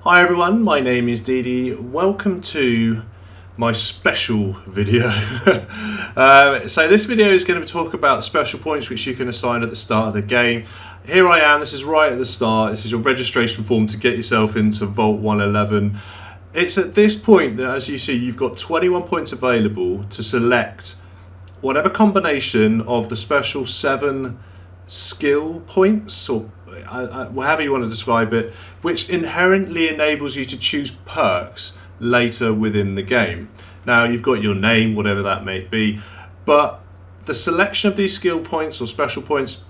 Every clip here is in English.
Hi everyone, my name is Didi. Welcome to my special video. So this video is going to talk about special points which you can assign at the start of the game. Here I am, this is right at the start, this is your registration form to get yourself into Vault 111. It's at this point that, as you see, you've got 21 points available to select whatever combination of the special 7 skill points, or however you want to describe it, which inherently enables you to choose perks later within the game. Now you've got your name, whatever that may be, but the selection of these skill points or special points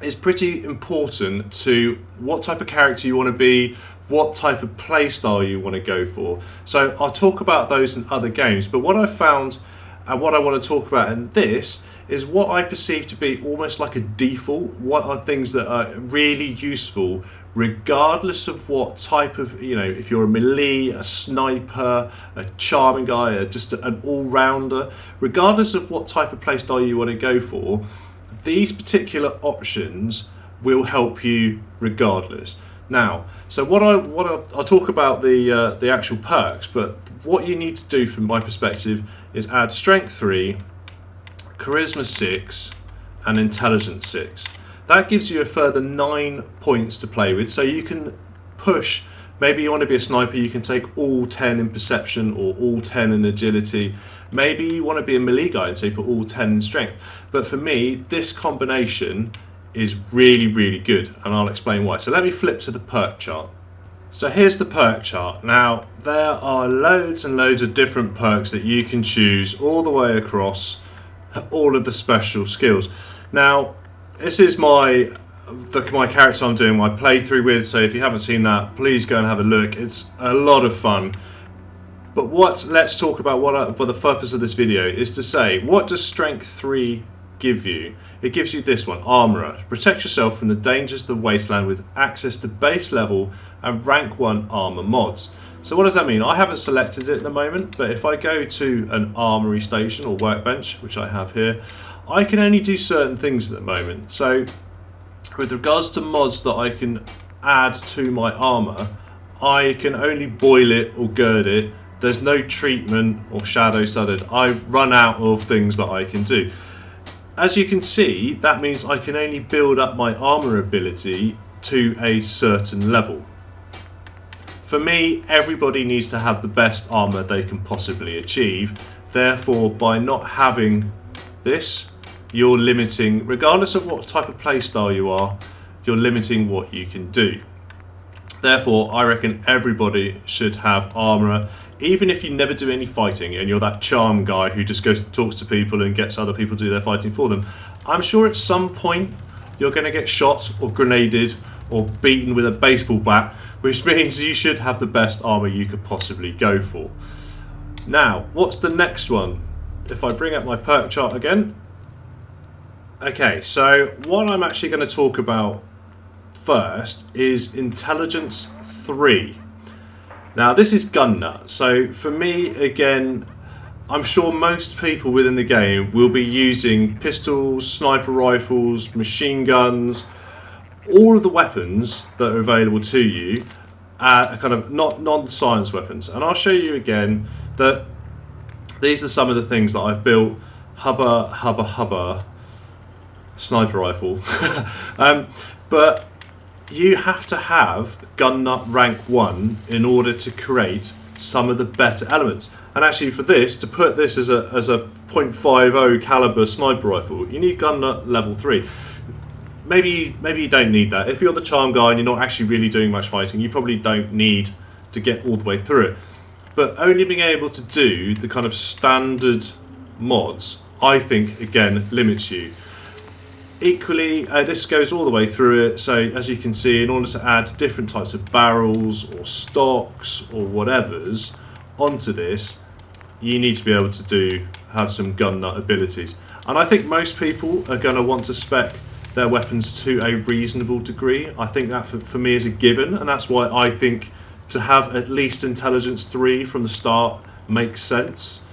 is pretty important to what type of character you want to be, what type of playstyle you want to go for. So I'll talk about those in other games, but what I've found and what I want to talk about in this is what I perceive to be almost like a default. What are things that are really useful regardless of what type of, if you're a melee, a sniper, a charming guy, just an all-rounder, regardless of what type of playstyle you want to go for, these particular options will help you regardless. Now, so I'll talk about the actual perks, but what you need to do from my perspective is add Strength 3, Charisma 6 and Intelligence 6. That gives you a further 9 points to play with, so you can push. Maybe you want to be a sniper, you can take all 10 in Perception or all 10 in Agility. Maybe you want to be a melee guy and so you put all 10 in Strength. But for me, this combination is really, really good, and I'll explain why. So let me flip to the perk chart. So here's the perk chart. Now, there are loads and loads of different perks that you can choose all the way across all of the special skills. Now, this is my character I'm doing my playthrough with, so if you haven't seen that, please go and have a look. It's a lot of fun. But let's talk about what the purpose of this video is to say, what does Strength 3 give you? It gives you this one, Armourer. Protect yourself from the dangers of the wasteland with access to base level and rank 1 armour mods. So what does that mean? I haven't selected it at the moment, but if I go to an armory station or workbench, which I have here, I can only do certain things at the moment. So with regards to mods that I can add to my armour, I can only boil it or gird it. There's no treatment or shadow studded. I run out of things that I can do. As you can see, that means I can only build up my armour ability to a certain level. For me, everybody needs to have the best armour they can possibly achieve. Therefore, by not having this, you're limiting, regardless of what type of playstyle you are, you're limiting what you can do. Therefore, I reckon everybody should have armour, even if you never do any fighting and you're that charm guy who just goes and talks to people and gets other people to do their fighting for them. I'm sure at some point you're going to get shot or grenaded or beaten with a baseball bat, which means you should have the best armour you could possibly go for. Now, what's the next one? If I bring up my perk chart again. Okay, so what I'm actually going to talk about first is Intelligence 3. Now, this is gun nut. So for me, again, I'm sure most people within the game will be using pistols, sniper rifles, machine guns, all of the weapons that are available to you are kind of not non-science weapons. And I'll show you again that these are some of the things that I've built. Hubba, sniper rifle. But you have to have gun nut rank 1 in order to create some of the better elements. And actually for this, to put this as a .50 caliber sniper rifle, you need gun nut level 3. Maybe you don't need that. If you're the charm guy and you're not actually really doing much fighting, you probably don't need to get all the way through it. But only being able to do the kind of standard mods, I think, again, limits you. Equally, this goes all the way through it, so as you can see, in order to add different types of barrels or stocks or whatevers onto this, you need to be able to have some gun nut abilities. And I think most people are going to want to spec their weapons to a reasonable degree. I think that for me is a given, and that's why I think to have at least Intelligence 3 from the start makes sense.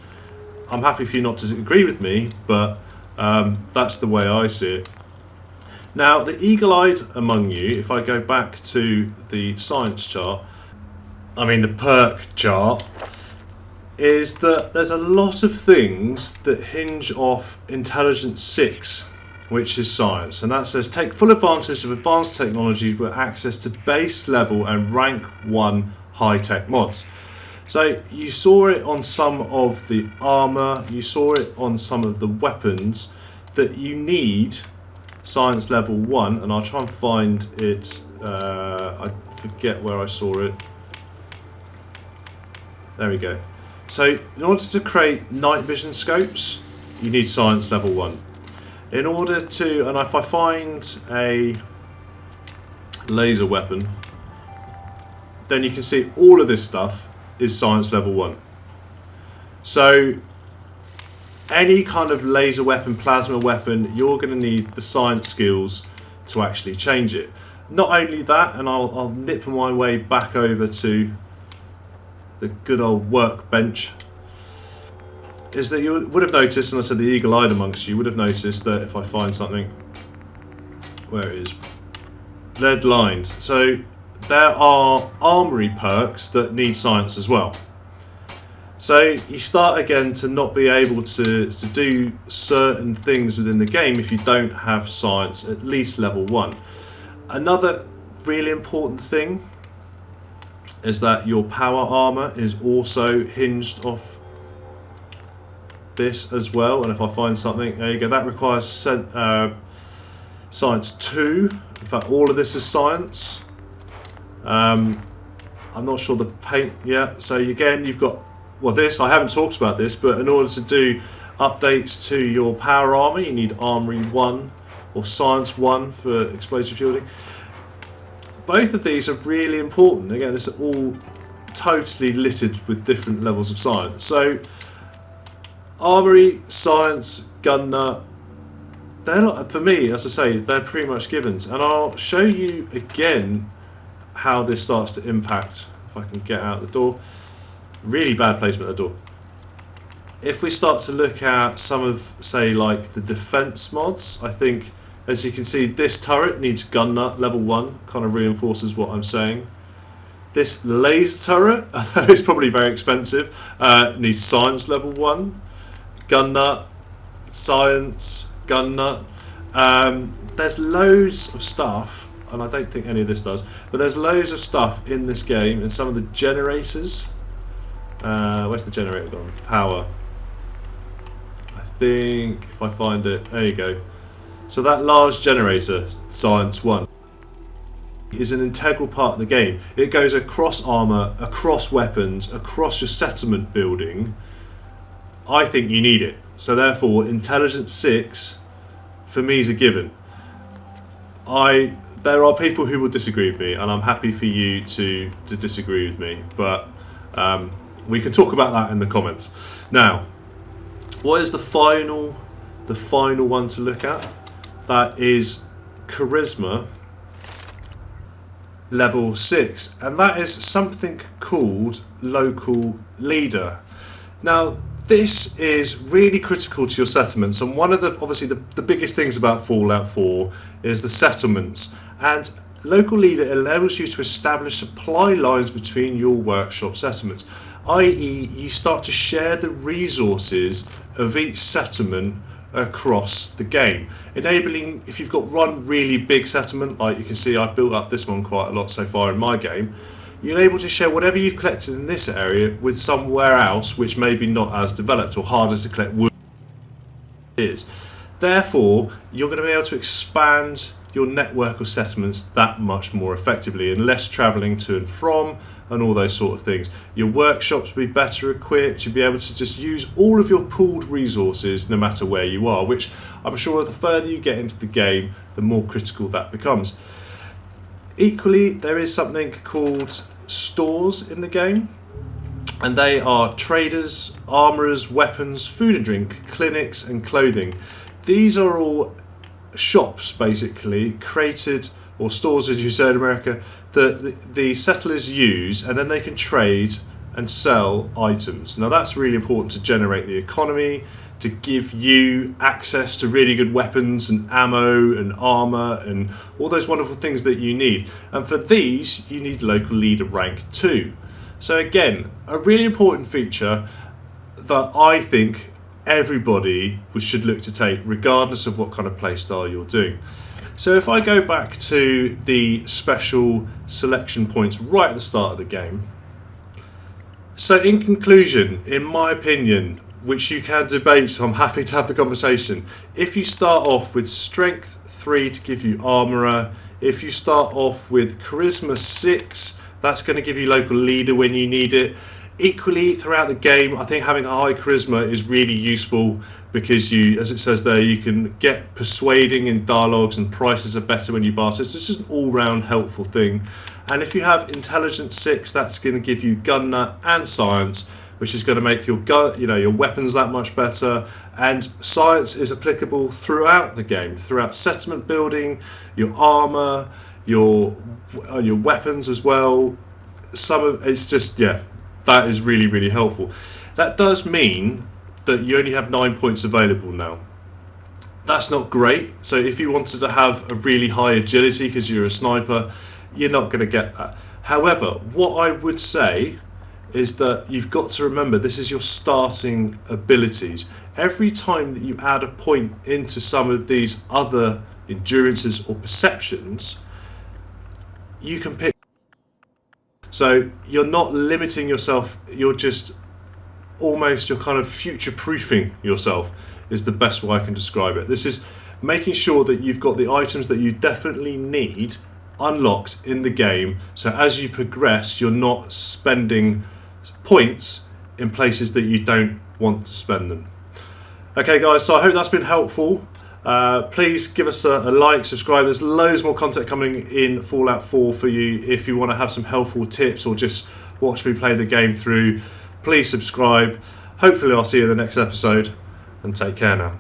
I'm happy for you not to agree with me, but that's the way I see it. Now, the eagle-eyed among you, if I go back to the science chart, I mean the perk chart, is that there's a lot of things that hinge off intelligence 6, which is science, and that says take full advantage of advanced technologies with access to base level and rank 1 high-tech mods. So you saw it on some of the armor, you saw it on some of the weapons, that you need science level 1, and I'll try and find it, I forget where I saw it. There we go. So in order to create night vision scopes, you need science level 1. In order to, and if I find a laser weapon, then you can see all of this stuff is science level 1. So any kind of laser weapon, plasma weapon, you're going to need the science skills to actually change it. Not only that, and I'll nip my way back over to the good old workbench, is that you would have noticed, and I said the eagle-eyed amongst you would have noticed that if I find something, where it is, lead lined. So there are armory perks that need science as well. So you start again to not be able to do certain things within the game if you don't have science at least level 1. Another really important thing is that your power armor is also hinged off this as well, and if I find something, there you go, that requires science 2. In fact, all of this is science. I'm not sure the paint yet. So again, you've got, well, this, I haven't talked about this, but in order to do updates to your power armor, you need armory 1 or science 1 for explosive shielding. Both of these are really important. Again, this is all totally littered with different levels of science. So armory, science, gun nut, they're not, for me, as I say, they're pretty much givens. And I'll show you again how this starts to impact, if I can get out the door. Really bad placement at the door. If we start to look at some of, say, like the defense mods, I think, as you can see, this turret needs gun nut level 1, kind of reinforces what I'm saying. This laser turret, although it's probably very expensive, needs science level 1. Gun nut, science, gun nut. There's loads of stuff, and I don't think any of this does, but there's loads of stuff in this game, and some of the generators. Where's the generator gone? Power. I think, if I find it, there you go. So that large generator, science 1, is an integral part of the game. It goes across armor, across weapons, across your settlement building. I think you need it. So therefore, intelligence 6 for me is a given. There are people who will disagree with me, and I'm happy for you to disagree with me, but we can talk about that in the comments. Now, what is the final one to look at? That is charisma level 6, and that is something called local leader. Now, this is really critical to your settlements, and one of the, obviously the biggest things about Fallout 4 is the settlements, and local leader allows you to establish supply lines between your workshop settlements, i.e. you start to share the resources of each settlement across the game, enabling, if you've got one really big settlement, like you can see I've built up this one quite a lot so far in my game, you're able to share whatever you've collected in this area with somewhere else which may be not as developed or harder to collect wood is. Therefore, you're going to be able to expand your network of settlements that much more effectively and less travelling to and from and all those sort of things. Your workshops will be better equipped, you'll be able to just use all of your pooled resources no matter where you are, which I'm sure the further you get into the game, the more critical that becomes. Equally, there is something called stores in the game, and they are traders, armourers, weapons, food and drink, clinics and clothing. These are all shops basically created, or stores as you say in America, that the settlers use, and then they can trade and sell items. Now that's really important to generate the economy, to give you access to really good weapons and ammo and armour and all those wonderful things that you need. And for these you need local leader rank 2. So again, a really important feature that I think everybody should look to take, regardless of what kind of playstyle you're doing. So if I go back to the special selection points right at the start of the game. So in conclusion, in my opinion, which you can debate, so I'm happy to have the conversation, if you start off with strength 3 to give you armourer, if you start off with charisma 6, that's going to give you local leader when you need it. Equally, throughout the game, I think having a high charisma is really useful because you, as it says there, you can get persuading in dialogues and prices are better when you barter. So it's just an all-round helpful thing. And if you have intelligence 6, that's going to give you gun nut and science, which is going to make your gun, your weapons that much better. And science is applicable throughout the game, throughout settlement building, your armor, your weapons as well. It's just, yeah, that is really, really helpful. That does mean that you only have 9 points available now. That's not great. So if you wanted to have a really high agility because you're a sniper, you're not going to get that. However, what I would say is that you've got to remember this is your starting abilities. Every time that you add a point into some of these other endurances or perceptions, you can pick. So you're not limiting yourself, you're kind of future-proofing yourself is the best way I can describe it. This is making sure that you've got the items that you definitely need unlocked in the game, so as you progress you're not spending points in places that you don't want to spend them. Okay guys, so I hope that's been helpful. Please give us a like, subscribe. There's loads more content coming in Fallout 4 for you. If you want to have some helpful tips or just watch me play the game through, please subscribe. Hopefully I'll see you in the next episode, and take care now.